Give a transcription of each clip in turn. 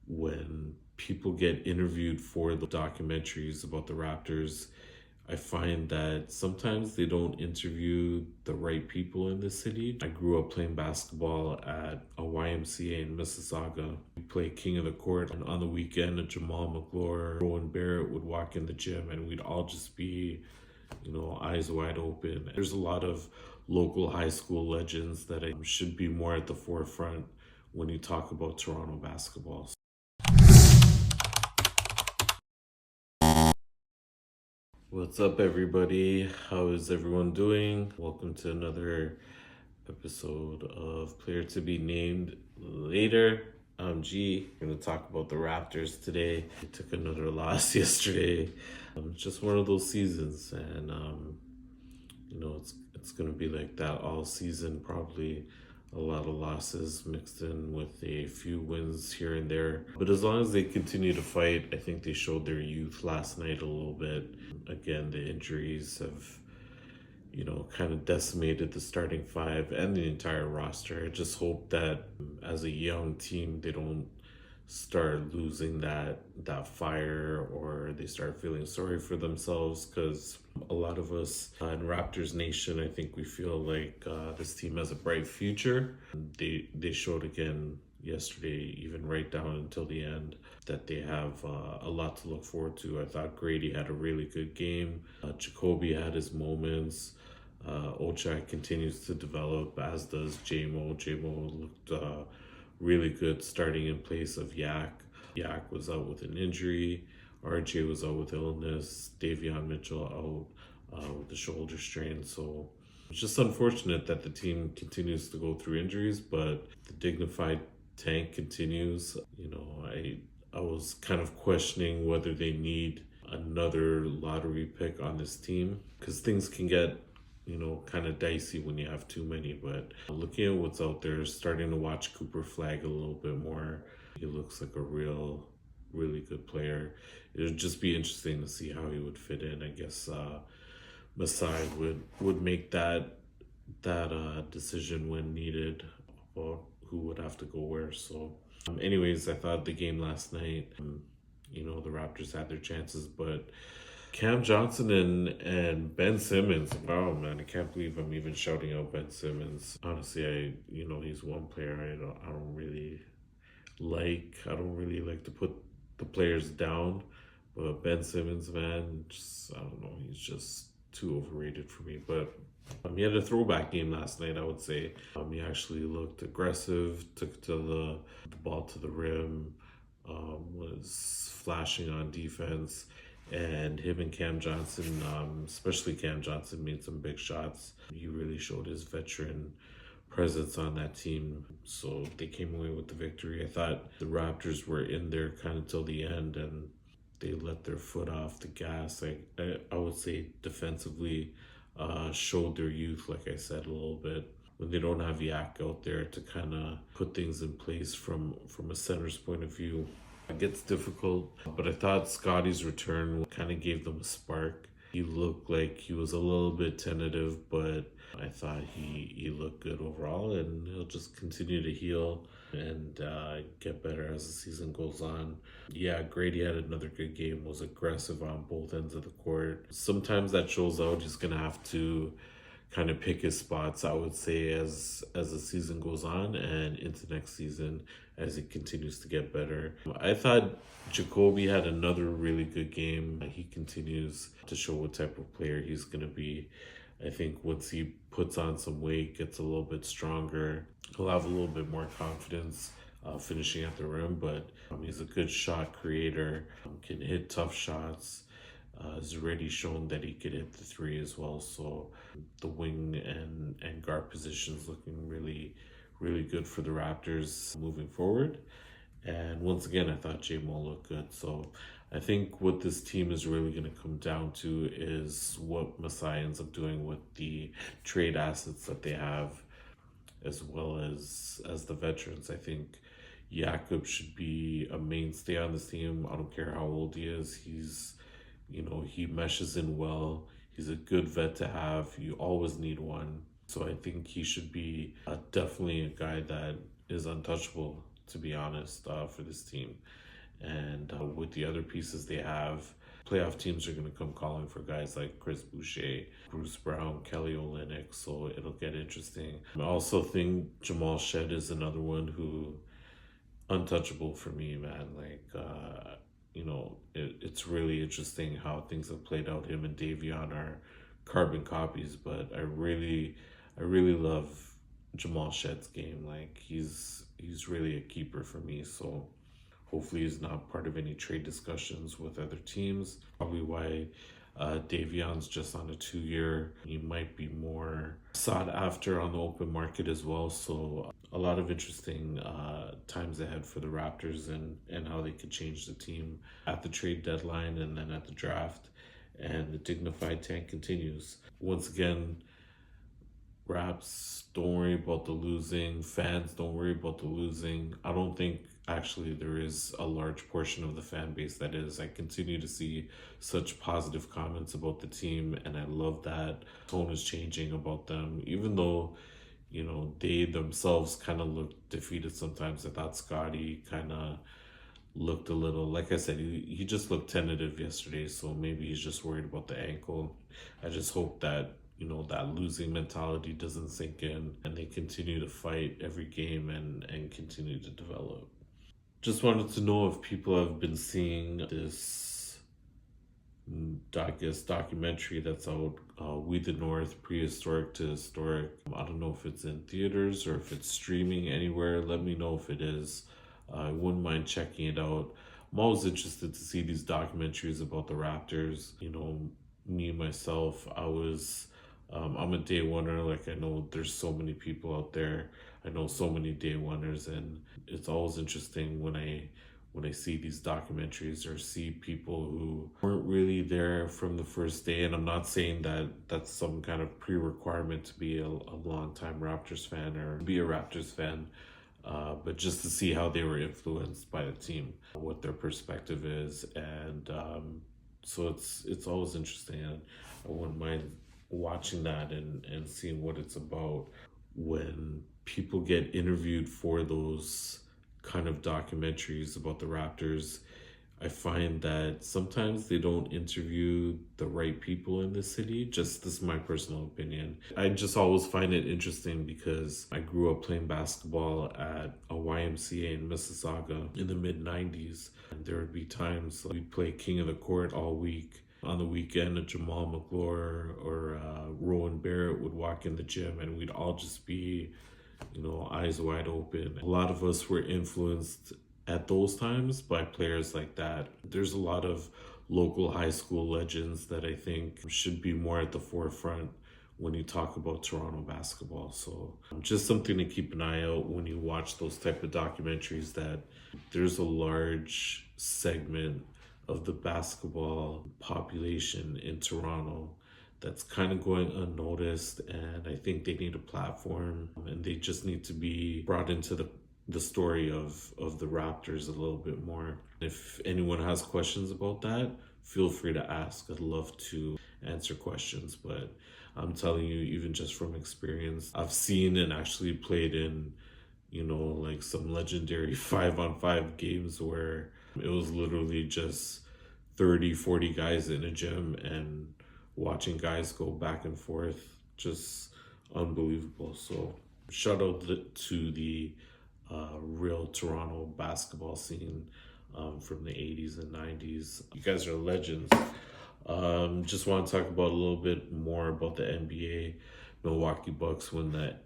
when people get interviewed for the documentaries about the Raptors, I find that sometimes they don't interview the right people in the city. I grew up playing basketball at a YMCA in Mississauga. We play King of the Court, and on the weekend, Jamal McGlure, Rowan Barrett would walk in the gym, and we'd all just be, eyes wide open. There's a lot of local high school legends that should be more at the forefront when you talk about Toronto basketball. What's up, everybody? How is everyone doing? Welcome to another episode of Player to Be Named Later. I'm G. We're going to talk about the Raptors today. They took another loss yesterday. It's just one of those seasons, and it's going to be like that all season. Probably a lot of losses mixed in with a few wins here and there. But as long as they continue to fight, I think they showed their youth last night a little bit. Again, the injuries have, kind of decimated the starting five and the entire roster. I just hope that as a young team, they don't start losing that fire, or they start feeling sorry for themselves, because a lot of us in Raptors Nation, I think we feel like this team has a bright future. They showed again yesterday, even right down until the end, that they have a lot to look forward to. I thought Grady had a really good game. Jacoby had his moments. Ochai continues to develop, as does JMO. JMO looked really good starting in place of Yak. Yak was out with an injury. RJ was out with illness. Davion Mitchell out with the shoulder strain. So it's just unfortunate that the team continues to go through injuries, but the dignified tank continues. I was kind of questioning whether they need another lottery pick on this team, because things can get kind of dicey when you have too many. But looking at what's out there, starting to watch Cooper Flag a little bit more. He looks like a really good player. It would just be interesting to see how he would fit in. I guess Masai would make that decision when needed about who would have to go where. So anyways, I thought the game last night, the Raptors had their chances, but Cam Johnson and Ben Simmons. Wow, man, I can't believe I'm even shouting out Ben Simmons. Honestly, he's one player I don't really like. I don't really like to put the players down, but Ben Simmons, man, I don't know. He's just too overrated for me. But he had a throwback game last night, I would say. He actually looked aggressive, took the ball to the rim, was flashing on defense. And him and Cam Johnson, especially Cam Johnson, made some big shots. He really showed his veteran presence on that team. So they came away with the victory. I thought the Raptors were in there kind of till the end, and they let their foot off the gas. I would say defensively showed their youth, like I said, a little bit. When they don't have Yak out there to kind of put things in place from a center's point of view, it gets difficult. But I thought Scotty's return kind of gave them a spark. He looked like he was a little bit tentative, but I thought he looked good overall, and he'll just continue to heal and get better as the season goes on. Yeah, Grady had another good game, was aggressive on both ends of the court. Sometimes that shows out. He's going to have to kind of pick his spots, I would say, as the season goes on and into next season as he continues to get better. I thought Jacoby had another really good game. He continues to show what type of player he's going to be. I think once he puts on some weight, gets a little bit stronger, he'll have a little bit more confidence finishing at the rim. But he's a good shot creator, can hit tough shots. Has already shown that he could hit the three as well. So the wing and guard positions looking really good for the Raptors moving forward. And once again, I thought J-Mo looked good. So I think what this team is really going to come down to is what Masai ends up doing with the trade assets that they have, as well as the veterans. I think Jakob should be a mainstay on this team. I don't care how old he is. He meshes in well. He's a good vet to have. You always need one. So I think he should be definitely a guy that is untouchable to be honest, for this team. And with the other pieces they have, playoff teams are going to come calling for guys like Chris Boucher, Bruce Brown, Kelly Olynyk, so it'll get interesting. I also think Jamal Shed is another one who untouchable for me, man. Like, it's really interesting how things have played out. Him and Davion are carbon copies, but I really love Jamal Shed's game. Like, he's really a keeper for me. So hopefully he's not part of any trade discussions with other teams. Probably why Davion's just on a 2-year. He might be more sought after on the open market as well. So a lot of interesting times ahead for the Raptors and how they could change the team at the trade deadline and then at the draft. And the dignified tank continues. Once again, Raps, don't worry about the losing. Fans, don't worry about the losing. I don't think actually there is a large portion of the fan base that is. I continue to see such positive comments about the team, and I love that tone is changing about them, even though they themselves kind of look defeated sometimes. I thought Scotty kind of looked a little, like I said, he just looked tentative yesterday, so maybe he's just worried about the ankle. I just hope that that losing mentality doesn't sink in and they continue to fight every game and continue to develop. Just wanted to know if people have been seeing this, I guess, documentary that's out, We the North, Prehistoric to Historic. I don't know if it's in theaters or if it's streaming anywhere. Let me know if it is. I wouldn't mind checking it out. I'm always interested to see these documentaries about the Raptors. Me, myself, I'm a day oneer. Like, I know there's so many people out there. I know so many day oneers, and it's always interesting when I see these documentaries or see people who weren't really there from the first day. And I'm not saying that that's some kind of pre-requirement to be a long-time Raptors fan or be a Raptors fan, but just to see how they were influenced by the team, what their perspective is. And so it's always interesting, and I wouldn't mind watching that and seeing what it's about. When people get interviewed for those kind of documentaries about the Raptors, I find that sometimes they don't interview the right people in the city. Just this is my personal opinion. I just always find it interesting because I grew up playing basketball at a YMCA in Mississauga in the mid-90s. And there would be times we'd play King of the Court all week. On the weekend, Jamal McClure or Rowan Barrett would walk in the gym and we'd all just be, eyes wide open. A lot of us were influenced at those times by players like that. There's a lot of local high school legends that I think should be more at the forefront when you talk about Toronto basketball. So just something to keep an eye out when you watch those type of documentaries, that there's a large segment of the basketball population in Toronto that's kind of going unnoticed, and I think they need a platform and they just need to be brought into the story of the Raptors a little bit more. If anyone has questions about that, feel free to ask. I'd love to answer questions, but I'm telling you, even just from experience, I've seen and actually played in, like some legendary 5-on-5 games where it was literally just 30-40 guys in a gym and watching guys go back and forth, just unbelievable. So shout out to the real Toronto basketball scene from the 80s and 90s. You guys are legends. Just want to talk about a little bit more about the NBA. Milwaukee Bucks win that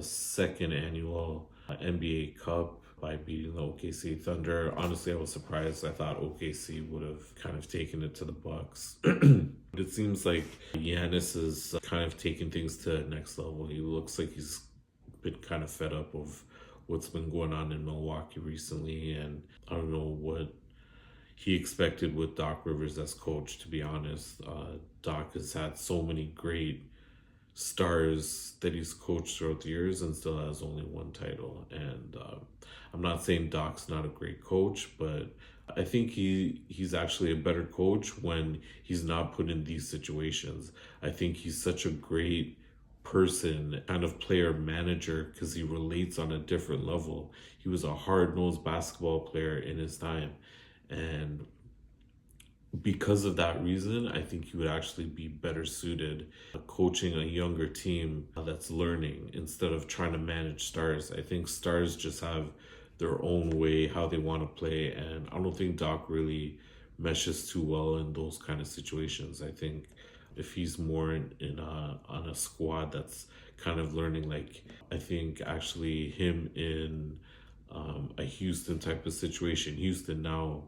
second annual NBA Cup by beating the OKC Thunder. Honestly, I was surprised. I thought OKC would have kind of taken it to the Bucks. But it seems like Giannis is kind of taking things to the next level. He looks like he's been kind of fed up of what's been going on in Milwaukee recently, and I don't know what he expected with Doc Rivers as coach, to be honest. Doc has had so many great stars that he's coached throughout the years and still has only one title. And I'm not saying Doc's not a great coach, but I think he's actually a better coach when he's not put in these situations. I think he's such a great person, kind of player manager, because he relates on a different level. He was a hard nosed basketball player in his time. And because of that reason, I think he would actually be better suited coaching a younger team that's learning instead of trying to manage stars. I think stars just have their own way how they want to play, and I don't think Doc really meshes too well in those kind of situations. I think if he's more on a squad that's kind of learning, like I think actually him in a Houston type of situation, Houston now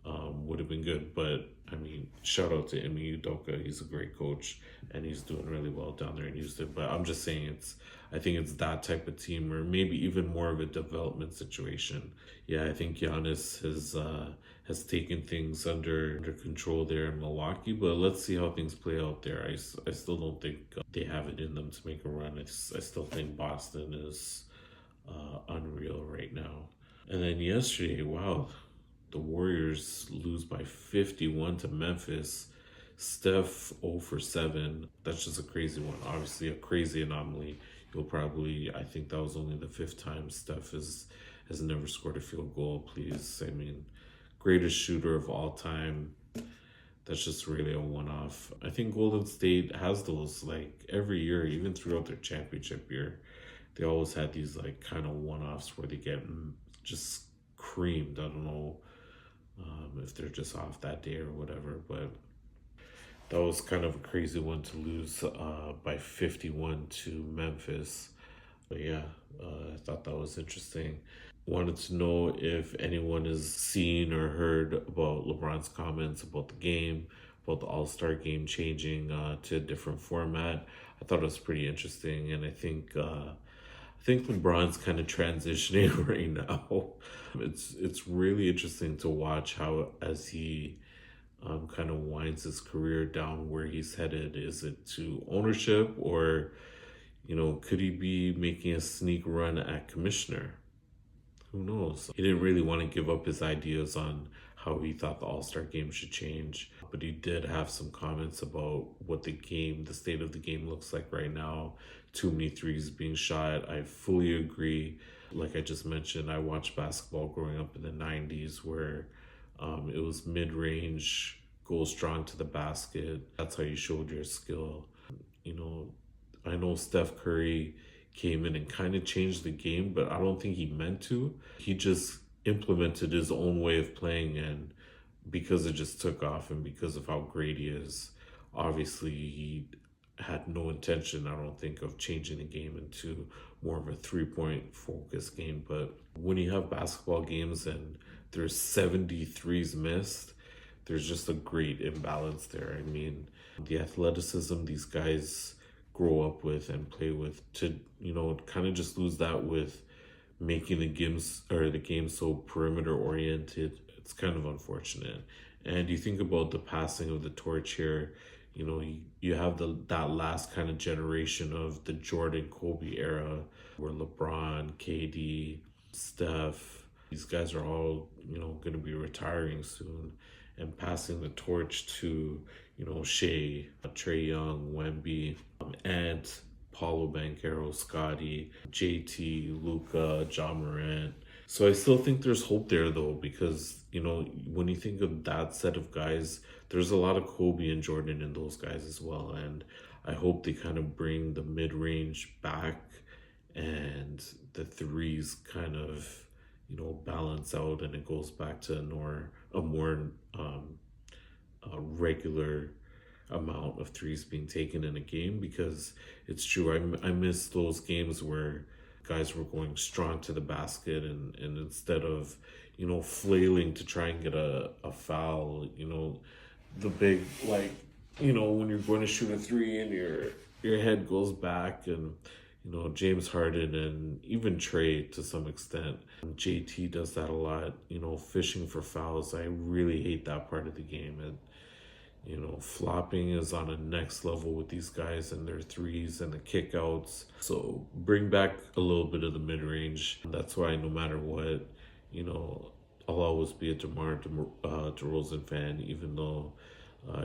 would have been good. But I mean, shout out to Emi Udoka. He's a great coach and he's doing really well down there in Houston. But I'm just saying I think it's that type of team, or maybe even more of a development situation. Yeah, I think Giannis has taken things under control there in Milwaukee, but let's see how things play out there. I still don't think they have it in them to make a run. I still think Boston is unreal right now. And then yesterday, wow, the Warriors lose by 51 to Memphis. Steph 0 for 7. That's just a crazy one. Obviously, a crazy anomaly. I think that was only the fifth time Steph has never scored a field goal, please. I mean, greatest shooter of all time. That's just really a one-off. I think Golden State has those, like, every year, even throughout their championship year. They always had these, like, kind of one-offs where they get just creamed. I don't know if they're just off that day or whatever, but that was kind of a crazy one to lose by 51 to Memphis. But yeah, I thought that was interesting. Wanted to know if anyone has seen or heard about LeBron's comments about the game, about the All-Star game changing to a different format. I thought it was pretty interesting, and I think LeBron's kind of transitioning right now. It's really interesting to watch how, as he kind of winds his career down, where he's headed. Is it to ownership, or could he be making a sneak run at commissioner? Who knows? He didn't really want to give up his ideas on how he thought the All-Star game should change, but he did have some comments about what the state of the game looks like right now. Too many threes being shot. I fully agree. Like I just mentioned, I watched basketball growing up in the 90s where it was mid-range, go strong to the basket. That's how you showed your skill. I know Steph Curry came in and kind of changed the game, but I don't think he meant to. He just implemented his own way of playing, and because it just took off and because of how great he is, obviously he had no intention, I don't think, of changing the game into more of a 3-point focus game. But when you have basketball games and there's 73s missed, there's just a great imbalance there. I mean, the athleticism these guys grow up with and play with, to kind of just lose that with making the game so perimeter oriented. It's kind of unfortunate. And you think about the passing of the torch here. You have that last kind of generation of the Jordan Kobe era, where LeBron, KD, Steph, these guys are all going to be retiring soon, and passing the torch to Shea, Trae Young, Wemby, Ant, Paulo Banchero, Scotty, JT, Luka, Ja Morant. So I still think there's hope there, though, because when you think of that set of guys, there's a lot of Kobe and Jordan in those guys as well, and I hope they kind of bring the mid-range back and the threes kind of balance out, and it goes back to a more regular amount of threes being taken in a game. Because it's true, I miss those games where guys were going strong to the basket, and instead of flailing to try and get a foul, the big, like, when you're going to shoot a three and your head goes back, and James Harden and even Trey to some extent. JT does that a lot, fishing for fouls. I really hate that part of the game. And flopping is on a next level with these guys and their threes and the kickouts. So bring back a little bit of the mid-range. That's why no matter what, I'll always be a DeRozan fan, even though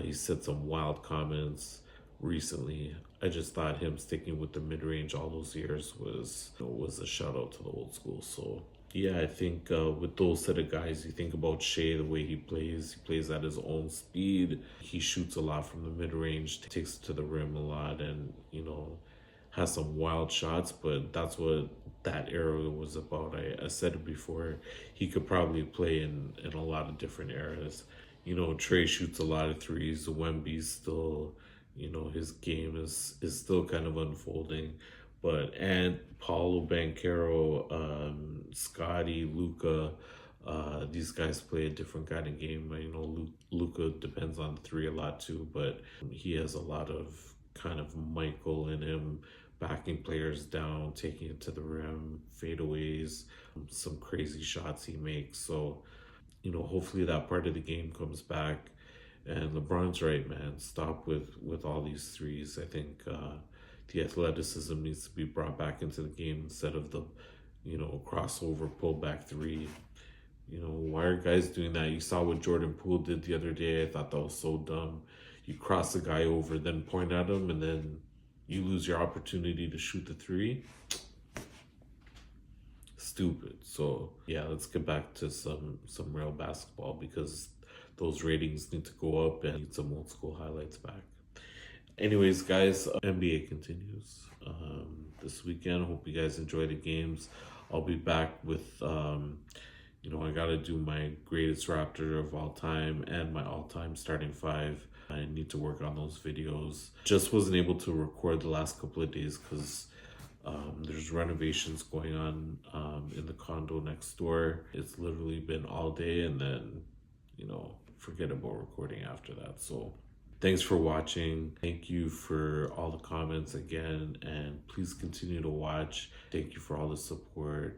he said some wild comments. recently. I just thought him sticking with the mid range all those years was a shout out to the old school. So yeah, I think with those set of guys, you think about Shea, the way he plays at his own speed. He shoots a lot from the mid range, takes it to the rim a lot, and has some wild shots. But that's what that era was about. I said it before. He could probably play in a lot of different eras. Trey shoots a lot of threes. Wemby's still, his game is still kind of unfolding. But and Paulo Banchero, Scotty, Luca, these guys play a different kind of game. Luca depends on the three a lot too, but he has a lot of kind of Michael in him, backing players down, taking it to the rim, fadeaways, some crazy shots he makes. So, hopefully that part of the game comes back. And LeBron's right, man. Stop with all these threes. I think the athleticism needs to be brought back into the game instead of the, crossover pullback three. Why are guys doing that? You saw what Jordan Poole did the other day. I thought that was so dumb. You cross the guy over, then point at him, and then you lose your opportunity to shoot the three. Stupid. So yeah, let's get back to some real basketball, because those ratings need to go up and need some old school highlights back. Anyways, guys, NBA continues this weekend. Hope you guys enjoy the games. I'll be back with I got to do my greatest Raptor of all time and my all-time starting five. I need to work on those videos. Just wasn't able to record the last couple of days because there's renovations going on in the condo next door. It's literally been all day, and then, forget about recording after that. So thanks for watching. Thank you for all the comments again, and please continue to watch. Thank you for all the support.